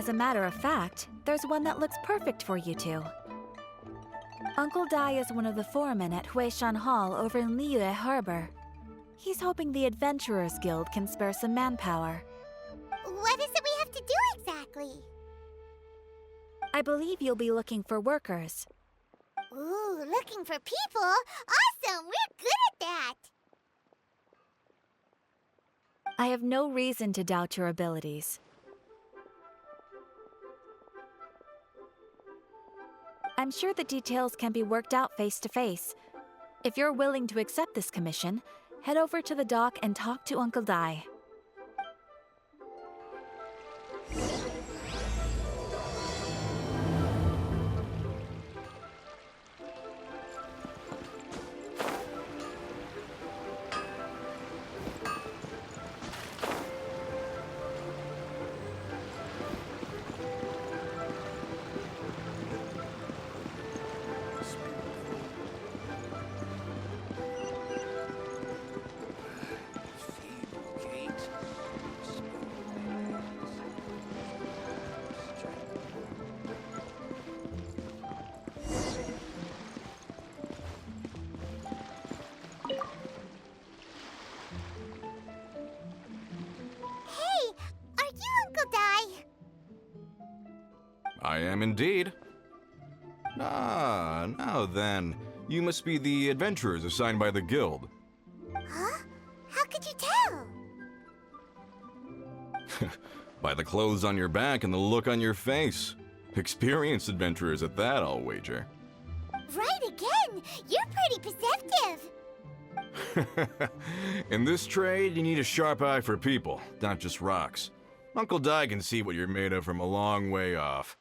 As a matter of fact, there's one that looks perfect for you two. Uncle Dai is one of the foremen at Huishan Hall over in Liyue Harbor. He's hoping the Adventurers Guild can spare some manpower. What is it we have to do exactly? I believe you'll be looking for workers. Ooh, looking for people? Awesome! We're good at that! I have no reason to doubt your abilities. I'm sure the details can be worked out face to face. If you're willing to accept this commission, head over to the dock and talk to Uncle Dai. I am indeed. Ah, now then. You must be the adventurers assigned by the guild. Huh? How could you tell? By the clothes on your back and the look on your face. Experienced adventurers at that, I'll wager. Right again! You're pretty perceptive! In this trade, you need a sharp eye for people, not just rocks. Uncle Dai can see what you're made of from a long way off.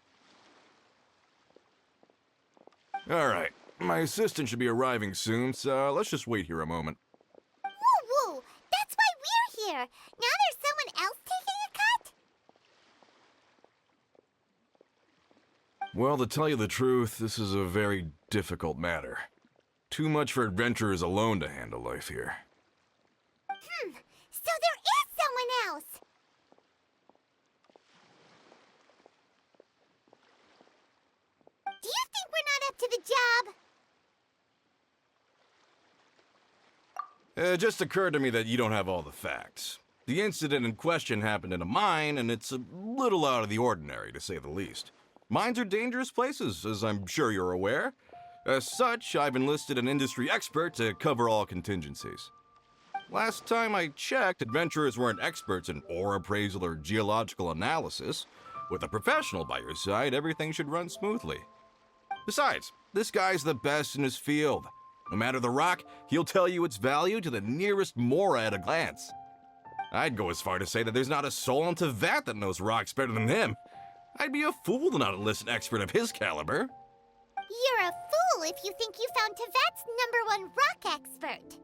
Alright, my assistant should be arriving soon, so let's just wait here a moment. Woo woo! That's why we're here! Now there's someone else taking a cut? Well, to tell you the truth, this is a very difficult matter. Too much for adventurers alone to handle life here. So there is someone else! Do you think we're not up to the job? It just occurred to me that you don't have all the facts. The incident in question happened in a mine, and it's a little out of the ordinary, to say the least. Mines are dangerous places, as I'm sure you're aware. As such, I've enlisted an industry expert to cover all contingencies. Last time I checked, adventurers weren't experts in ore appraisal or geological analysis. With a professional by your side, everything should run smoothly. Besides, this guy's the best in his field. No matter the rock, he'll tell you its value to the nearest mora at a glance. I'd go as far to say that there's not a soul on Teyvat that knows rocks better than him. I'd be a fool to not enlist an expert of his caliber. You're a fool if you think you found Teyvat's #1 rock expert.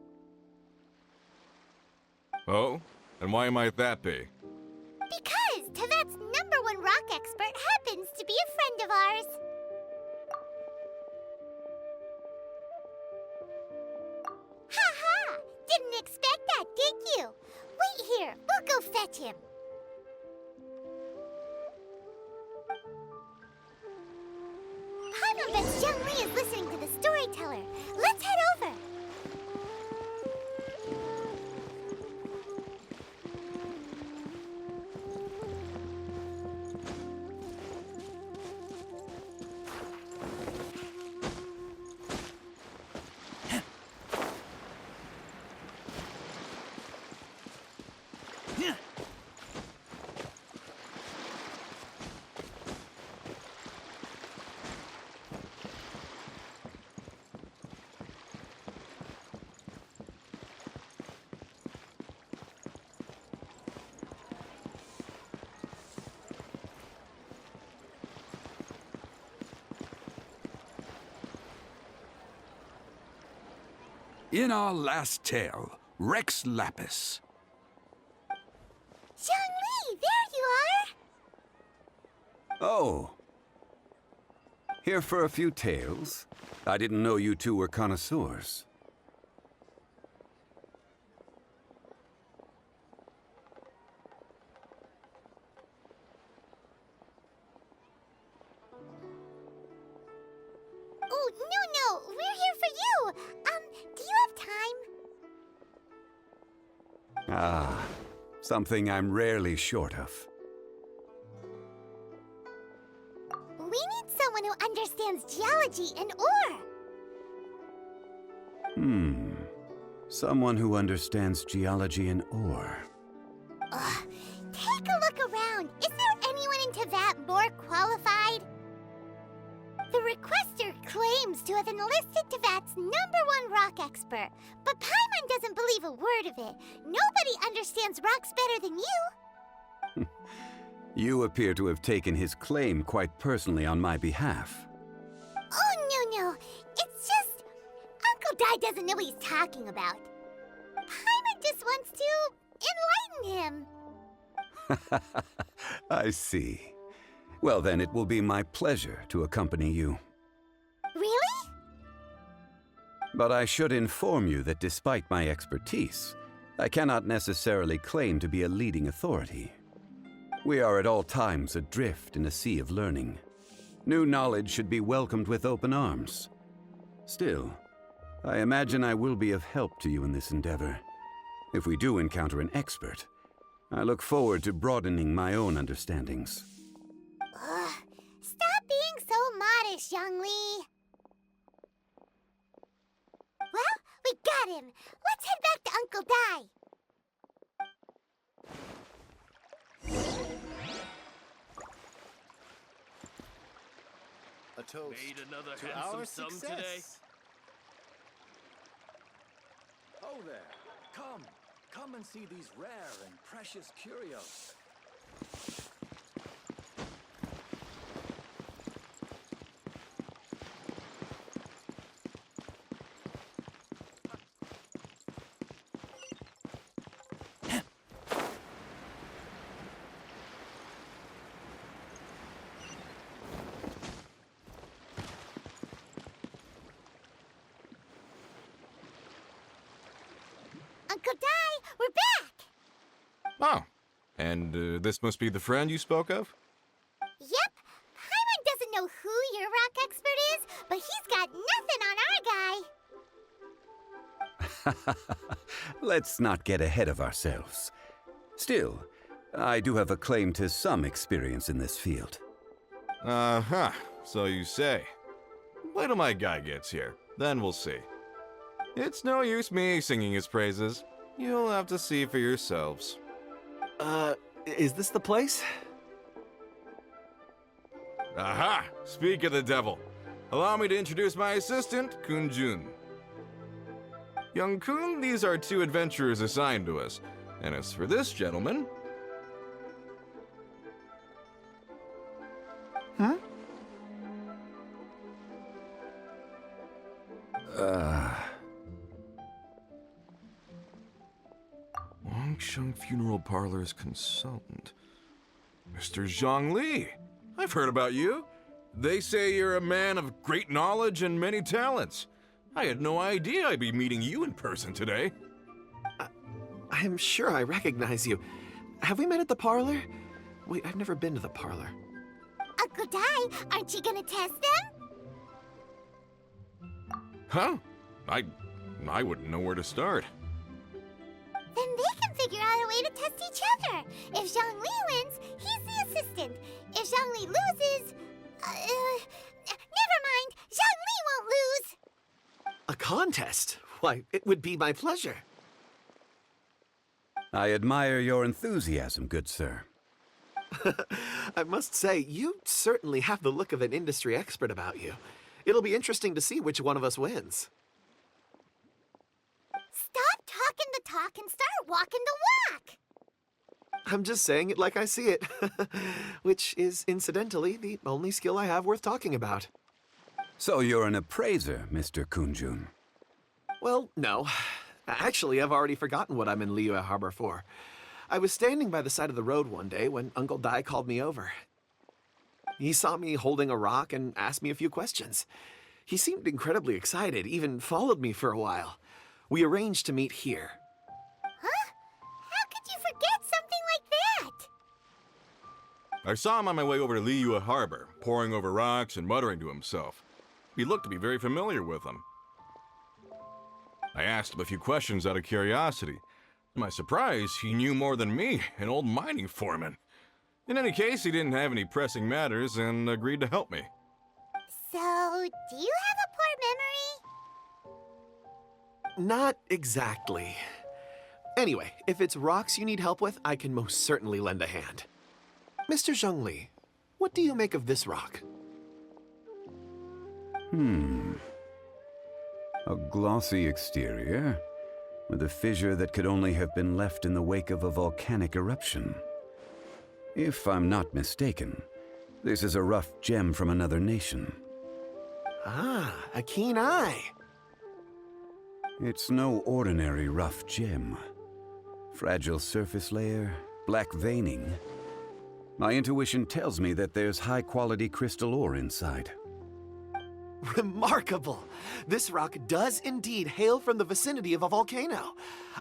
Oh? And why might that be? Because Teyvat's #1 rock expert happens to be a friend of ours. Ha! Didn't expect that, did you? Wait here, we'll go fetch him. Paimon bets Young Lee is listening to the storyteller. Let's head over. In our last tale, Rex Lapis. Young Lee, there you are! Oh. Here for a few tales? I didn't know you two were connoisseurs. Ah, something I'm rarely short of. We need someone who understands geology and ore. Someone who understands geology and ore. Ugh. Take a look around. Is there anyone in Teyvat more qualified? The requester claims to have enlisted Teyvat's #1 rock expert, but Paimon doesn't believe a word of it. Nobody understands rocks better than you. You appear to have taken his claim quite personally on my behalf. Oh, no. It's just... Uncle Dai doesn't know what he's talking about. Paimon just wants to enlighten him. I see. Well, then it will be my pleasure to accompany you. Really? But I should inform you that despite my expertise, I cannot necessarily claim to be a leading authority. We are at all times adrift in a sea of learning. New knowledge should be welcomed with open arms. Still, I imagine I will be of help to you in this endeavor. If we do encounter an expert, I look forward to broadening my own understandings. Ugh. Stop being so modest, Young Lee. Well, we got him. Let's head back to Uncle Dai. A toast Made another to handsome our sum success. today. Oh there, come and see these rare and precious curios. Uncle Dai, we're back! Oh, and this must be the friend you spoke of? Yep. Paimon doesn't know who your rock expert is, but he's got nothing on our guy. Let's not get ahead of ourselves. Still, I do have a claim to some experience in this field. Uh-huh, so you say. Wait till my guy gets here, then we'll see. It's no use me singing his praises. You'll have to see for yourselves. Is this the place? Aha! Speak of the devil. Allow me to introduce my assistant, Kun-jun. Young Kun, these are 2 adventurers assigned to us. And as for this gentleman... Wangsheng Funeral Parlor's consultant. Mr. Zhang Li. I've heard about you. They say you're a man of great knowledge and many talents. I had no idea I'd be meeting you in person today. I'm sure I recognize you. Have we met at the parlor? Wait, I've never been to the parlor. Uncle Dai, aren't you gonna test them? Huh? I wouldn't know where to start. Then they can figure out a way to test each other. If Zhang Li wins, he's the assistant. If Zhang Li loses... never mind. Zhang Li won't lose. A contest? Why, it would be my pleasure. I admire your enthusiasm, good sir. I must say, you certainly have the look of an industry expert about you. It'll be interesting to see which one of us wins. Stop talking the talk and start walking the walk. I'm just saying it like I see it, which is, incidentally, the only skill I have worth talking about. So you're an appraiser, Mr. Kun-jun. Well, no. Actually, I've already forgotten what I'm in Liyue Harbor for. I was standing by the side of the road one day when Uncle Dai called me over. He saw me holding a rock and asked me a few questions. He seemed incredibly excited, even followed me for a while. We arranged to meet here. Huh? How could you forget something like that? I saw him on my way over to Liyue Harbor, poring over rocks and muttering to himself. He looked to be very familiar with them. I asked him a few questions out of curiosity. To my surprise, he knew more than me, an old mining foreman. In any case, he didn't have any pressing matters and agreed to help me. So, do you have a poor memory? Not exactly. Anyway, if it's rocks you need help with, I can most certainly lend a hand. Mr. Zhongli, what do you make of this rock? A glossy exterior, with a fissure that could only have been left in the wake of a volcanic eruption. If I'm not mistaken, this is a rough gem from another nation. Ah, a keen eye. It's no ordinary rough gem. Fragile surface layer, black veining. My intuition tells me that there's high-quality crystal ore inside. Remarkable! This rock does indeed hail from the vicinity of a volcano.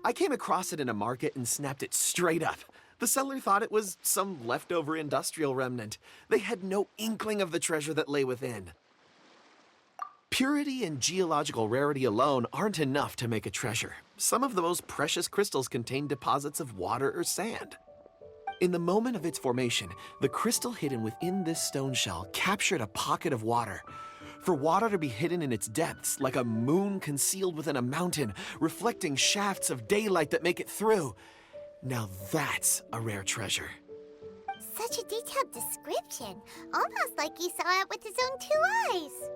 I came across it in a market and snapped it straight up. The seller thought it was some leftover industrial remnant. They had no inkling of the treasure that lay within. Purity and geological rarity alone aren't enough to make a treasure. Some of the most precious crystals contain deposits of water or sand. In the moment of its formation, the crystal hidden within this stone shell captured a pocket of water. For water to be hidden in its depths, like a moon concealed within a mountain, reflecting shafts of daylight that make it through. Now that's a rare treasure. Such a detailed description, almost like he saw it with his own 2 eyes.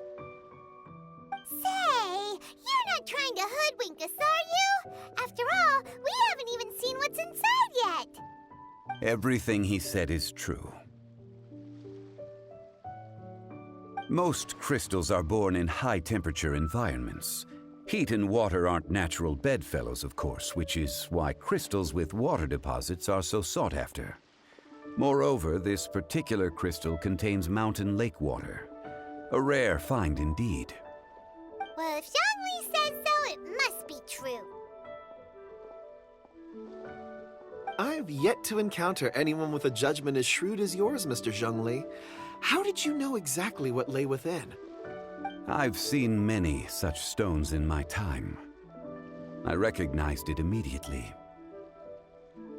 Say, you're not trying to hoodwink us, are you? After all, we haven't even seen what's inside yet. Everything he said is true. Most crystals are born in high-temperature environments. Heat and water aren't natural bedfellows, of course, which is why crystals with water deposits are so sought after. Moreover, this particular crystal contains mountain lake water. A rare find indeed. Well, if Zhongli says so, it must be true. I've yet to encounter anyone with a judgment as shrewd as yours, Mr. Zhongli. How did you know exactly what lay within? I've seen many such stones in my time. I recognized it immediately.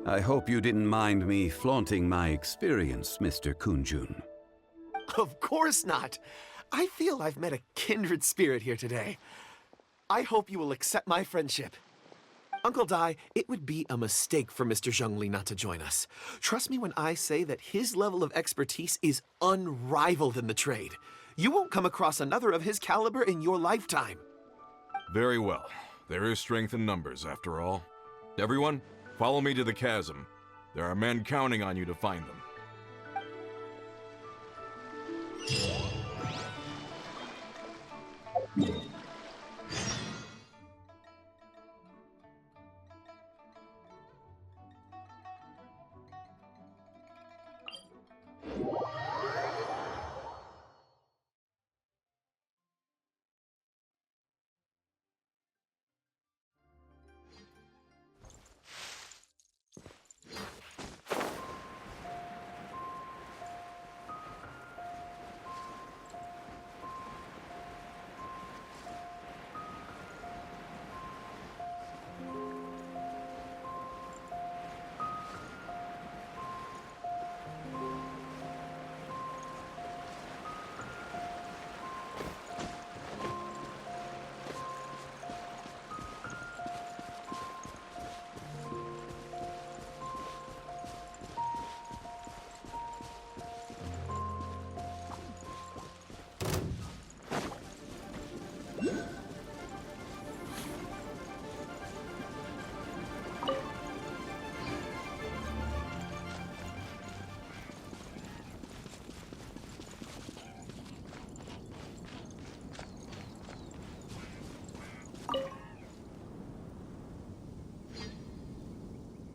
I hope you didn't mind me flaunting my experience, Mr. Kunjun. Of course not. I feel I've met a kindred spirit here today. I hope you will accept my friendship. Uncle Dai, it would be a mistake for Mr. Zhongli not to join us. Trust me when I say that his level of expertise is unrivaled in the trade. You won't come across another of his caliber in your lifetime. Very well. There is strength in numbers, after all. Everyone, follow me to the chasm. There are men counting on you to find them.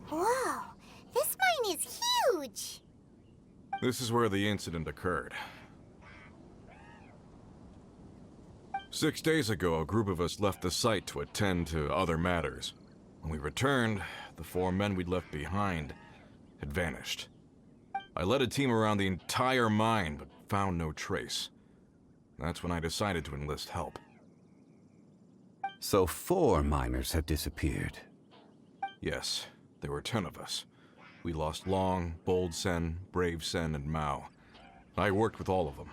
Whoa, this mine is huge. This is where the incident occurred. 6 days ago, a group of us left the site to attend to other matters. When we returned, the 4 men we'd left behind had vanished. I led a team around the entire mine, but found no trace. That's when I decided to enlist help. So 4 miners have disappeared. Yes, There were 10 of us. We lost Long, Bold Sen, Brave Sen, and Mao. I worked with all of them.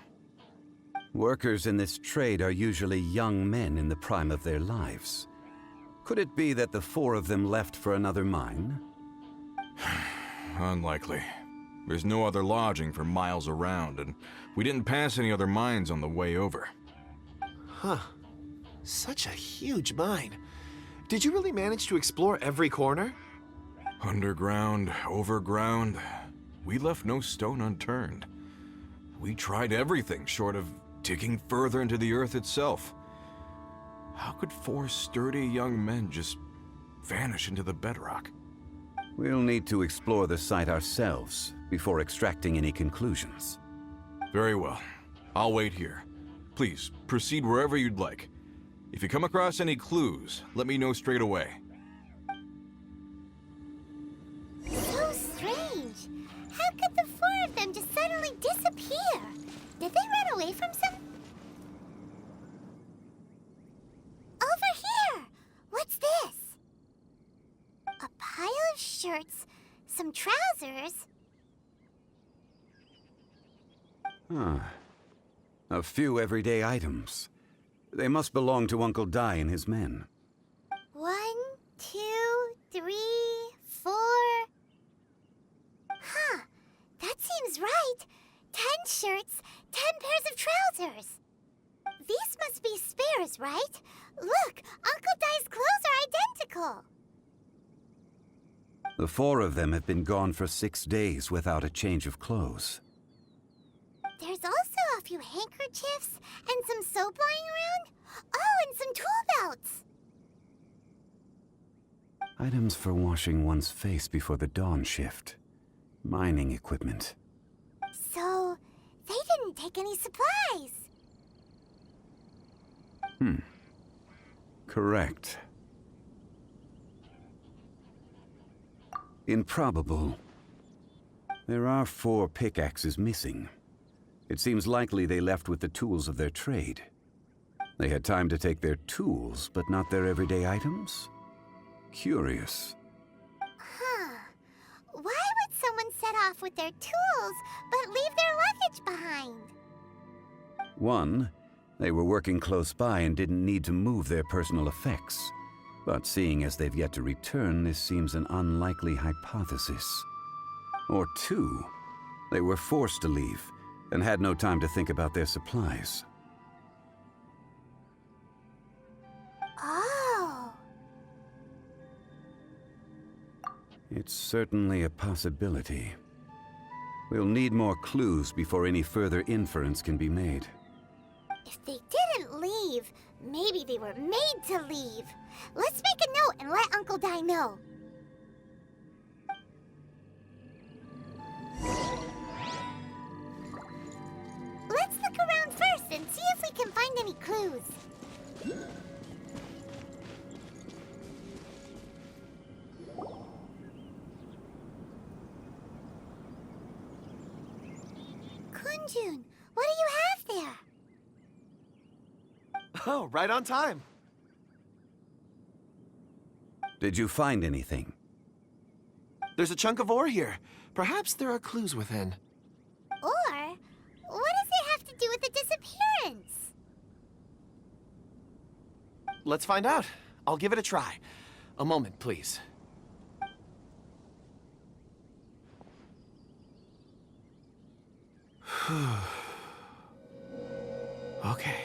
Workers in this trade are usually young men in the prime of their lives. Could it be that the 4 of them left for another mine? Unlikely. There's no other lodging for miles around, and we didn't pass any other mines on the way over. Huh. Such a huge mine. Did you really manage to explore every corner? Underground, overground, we left no stone unturned. We tried everything short of digging further into the earth itself. How could 4 sturdy young men just vanish into the bedrock? We'll need to explore the site ourselves before extracting any conclusions. Very well. I'll wait here. Please, proceed wherever you'd like. If you come across any clues, let me know straight away. So strange. How could the 4 of them just suddenly disappear? Did they run away from some... Over here! What's this? A pile of shirts, some trousers. A few everyday items. They must belong to Uncle Dai and his men. 1, 2, 3, 4. Huh, that seems right. 10 shirts, 10 pairs of trousers. These must be spares, right? Look, Uncle Dai's clothes are identical. The 4 of them have been gone for 6 days without a change of clothes. There's also a few handkerchiefs and some soap lying around. Oh, and some tool belts. Items for washing one's face before the dawn shift. Mining equipment. So, they didn't take any supplies. Correct. Improbable. There are 4 pickaxes missing. It seems likely they left with the tools of their trade. They had time to take their tools, but not their everyday items? Curious. Huh. Why would someone set off with their tools, but leave their luggage behind? 1, they were working close by and didn't need to move their personal effects. But seeing as they've yet to return, this seems an unlikely hypothesis. Or 2, they were forced to leave and had no time to think about their supplies. Oh. It's certainly a possibility. We'll need more clues before any further inference can be made. If they didn't leave, maybe they were made to leave. Let's make a note and let Uncle Dai know. Let's look around first and see if we can find any clues. Kunjun, what do you have there? Oh, right on time. Did you find anything? There's a chunk of ore here. Perhaps there are clues within. Or, what does it have to do with the disappearance? Let's find out. I'll give it a try. A moment, please. Okay.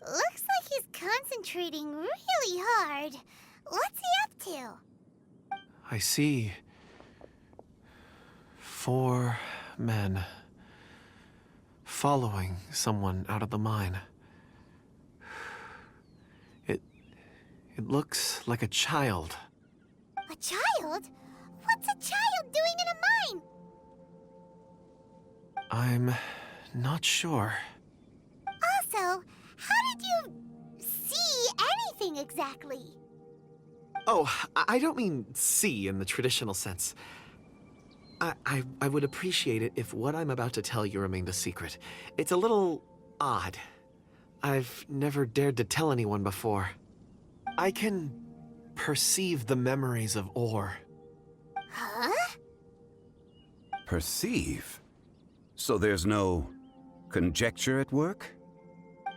Looks like he's concentrating really hard. What's he up to? I see 4 men following someone out of the mine. It looks like a child. A child? What's a child doing in a mine? I'm not sure. Also, how did you see anything exactly? Oh, I don't mean see in the traditional sense. I would appreciate it if what I'm about to tell you remained a secret. It's a little odd. I've never dared to tell anyone before. I can perceive the memories of ore. Huh? Perceive? So there's no conjecture at work?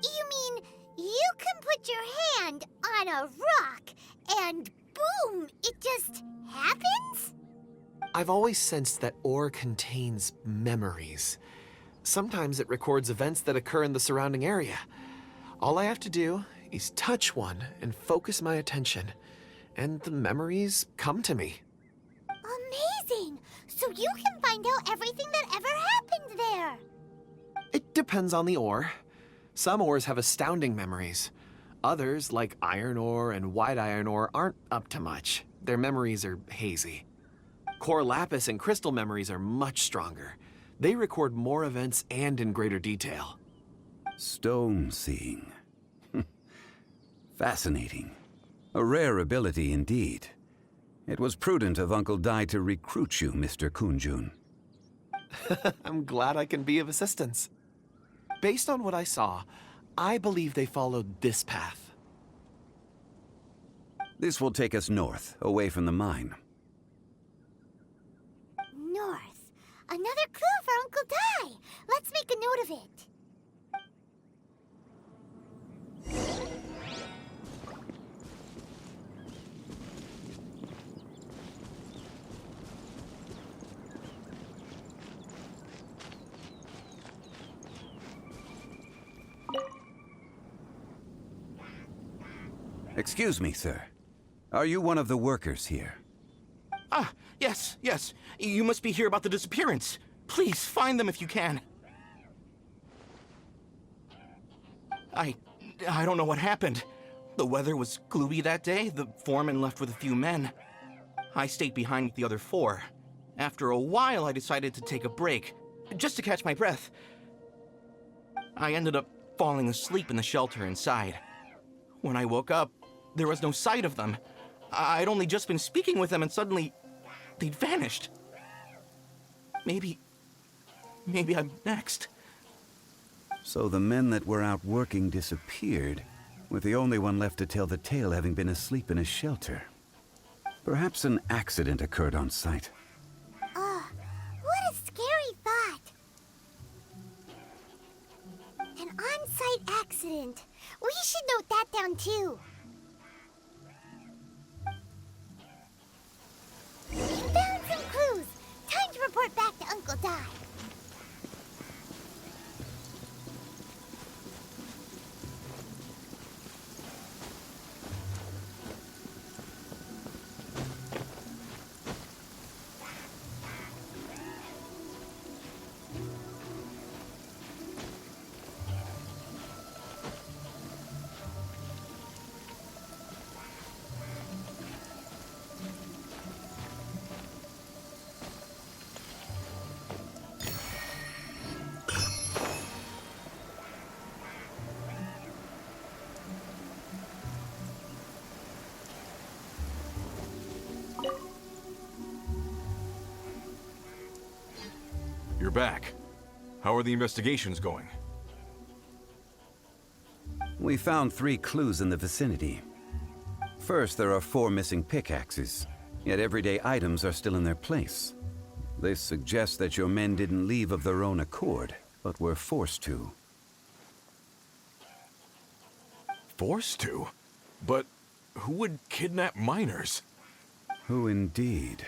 You mean you can put your hand on a rock and boom, it just happens? I've always sensed that ore contains memories. Sometimes it records events that occur in the surrounding area. All I have to do is touch one and focus my attention, and the memories come to me. Amazing! So you can find out everything that ever happened there. It depends on the ore. Some ores have astounding memories. Others, like iron ore and white iron ore, aren't up to much. Their memories are hazy. Core lapis and crystal memories are much stronger. They record more events and in greater detail. Stone seeing. Fascinating. A rare ability indeed. It was prudent of Uncle Dai to recruit you, Mr. Kunjun. I'm glad I can be of assistance. Based on what I saw, I believe they followed this path. This will take us north, away from the mine. North. Another clue for Uncle Dai. Let's make a note of it. Excuse me, sir. Are you one of the workers here? Ah, yes. You must be here about the disappearance. Please, find them if you can. I don't know what happened. The weather was gloomy that day. The foreman left with a few men. I stayed behind with the other 4. After a while, I decided to take a break, just to catch my breath. I ended up falling asleep in the shelter inside. When I woke up, there was no sight of them. I'd only just been speaking with them and suddenly they'd vanished. Maybe I'm next. So the men that were out working disappeared, with the only one left to tell the tale having been asleep in a shelter. Perhaps an accident occurred on site. What a scary thought. An on-site accident. We should note that down too. Found some clues. Time to report back to Uncle Dai. You're back. How are the investigations going? We found 3 clues in the vicinity. First, there are 4 missing pickaxes, yet everyday items are still in their place. This suggests that your men didn't leave of their own accord, but were forced to. Forced to? But who would kidnap miners? Who indeed?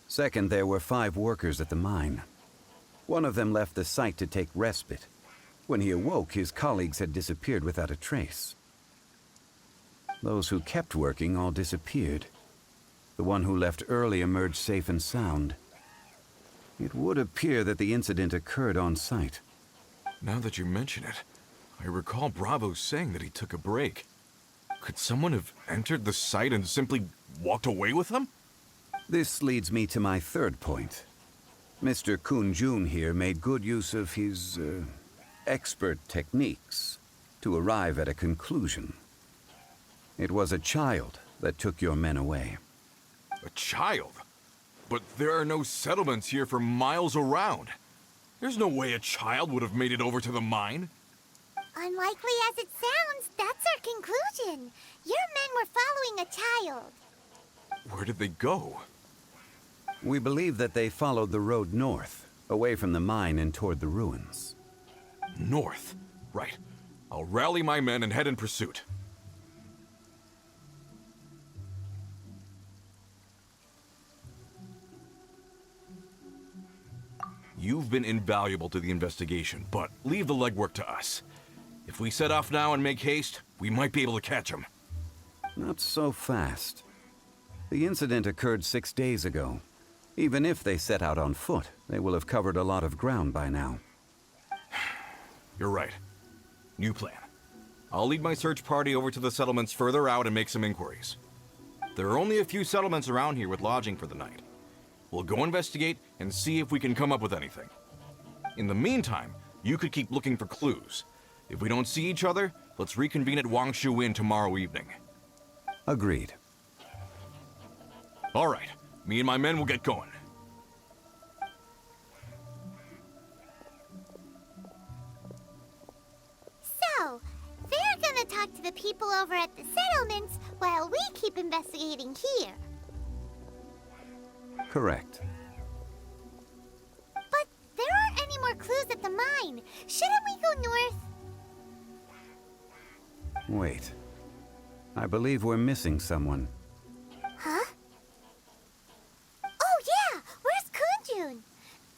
Second, there were 5 workers at the mine. One of them left the site to take respite. When he awoke, his colleagues had disappeared without a trace. Those who kept working all disappeared. The one who left early emerged safe and sound. It would appear that the incident occurred on site. Now that you mention it, I recall Bravo saying that he took a break. Could someone have entered the site and simply walked away with them? This leads me to my third point. Mr. Kunjun here made good use of his, expert techniques to arrive at a conclusion. It was a child that took your men away. A child? But there are no settlements here for miles around. There's no way a child would have made it over to the mine. Unlikely as it sounds, that's our conclusion. Your men were following a child. Where did they go? We believe that they followed the road north, away from the mine and toward the ruins. North. Right. I'll rally my men and head in pursuit. You've been invaluable to the investigation, but leave the legwork to us. If we set off now and make haste, we might be able to catch them. Not so fast. The incident occurred 6 days ago. Even if they set out on foot, they will have covered a lot of ground by now. You're right. New plan. I'll lead my search party over to the settlements further out and make some inquiries. There are only a few settlements around here with lodging for the night. We'll go investigate and see if we can come up with anything. In the meantime, you could keep looking for clues. If we don't see each other, let's reconvene at Wangshu Inn tomorrow evening. Agreed. All right. Me and my men will get going. So, they're gonna talk to the people over at the settlements while we keep investigating here. Correct. But there aren't any more clues at the mine. Shouldn't we go north? Wait. I believe we're missing someone. Huh? Oh yeah! Where's Kunjun?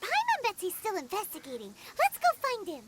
Paimon Betsy's still investigating. Let's go find him.